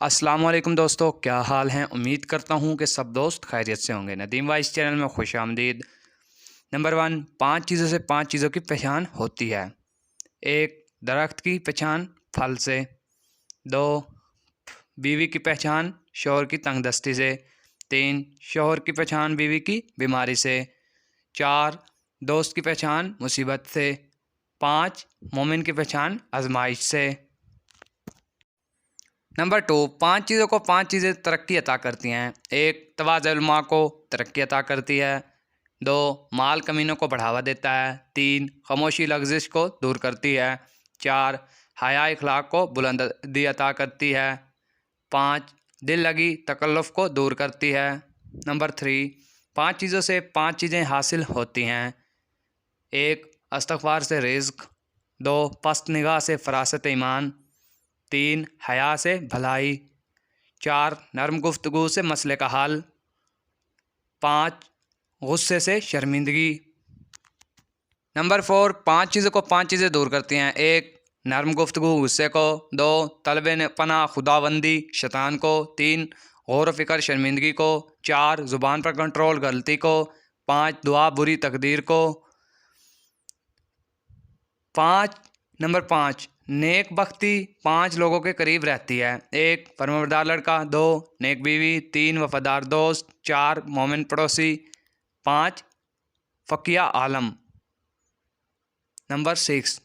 अस्सलाम वालेकुम दोस्तों, क्या हाल हैं। उम्मीद करता हूँ कि सब दोस्त खैरियत से होंगे। नदीम वाइस चैनल में खुश आमदीद। नंबर 1, 5 चीज़ों से 5 चीज़ों की पहचान होती है। 1, दरख्त की पहचान फल से। 2, बीवी की पहचान शौहर की तंगदस्ती से। 3, शौहर की पहचान बीवी की बीमारी से। 4, दोस्त की पहचान मुसीबत से। 5, मोमिन की पहचान आजमाइश से। नंबर 2, 5 चीज़ों को 5 चीज़ें तरक्की अता करती हैं। 1, तवाज़ुल माल को तरक्की अता करती है। 2, माल कमीनों को बढ़ावा देता है। 3, खामोशी लग़्ज़िश को दूर करती है। 4, हया इख़लाक़ को बुलंदी अता करती है। 5, दिल लगी तकल्लुफ़ को दूर करती है। नंबर 3, 5 चीज़ों से 5 चीज़ें हासिल होती हैं। 1, इस्तिग़फ़ार से रिज़्क़। 2, पस्त निगाह से फ़रासत ईमान। 3, हया से भलाई। 4, नरम गुफ्तगू से मसले का हल। 5, गुस्से से शर्मिंदगी। नंबर 4, 5 चीज़ों को 5 चीज़ें दूर करती हैं। 1, नरम गुफ्तगू गुस्से को। 2, तलब पनाह खुदाबंदी शैतान को। 3, गौर फ़िक्र शर्मिंदगी को। 4, ज़ुबान पर कंट्रोल गलती को। 5, दुआ बुरी तकदीर को। 5, नेक बख्ती 5 लोगों के करीब रहती है। 1, फरमाबरदार लड़का। 2, नेक बीवी। 3, वफ़ादार दोस्त। 4, मोमिन पड़ोसी। 5, फ़क़िया आलम। नंबर 6,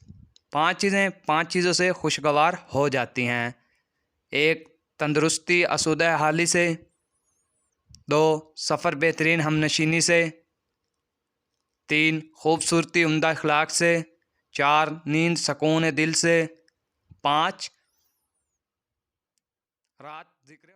5 चीज़ें 5 चीज़ों से खुशगवार हो जाती हैं। 1, तंदुरुस्ती आसूदा हाली से। 2, सफ़र बेहतरीन हमनशीनी से। 3, खूबसूरती उम्दा अखलाक से। 4, नींद सकून दिल से। 5, रात ज़िक्र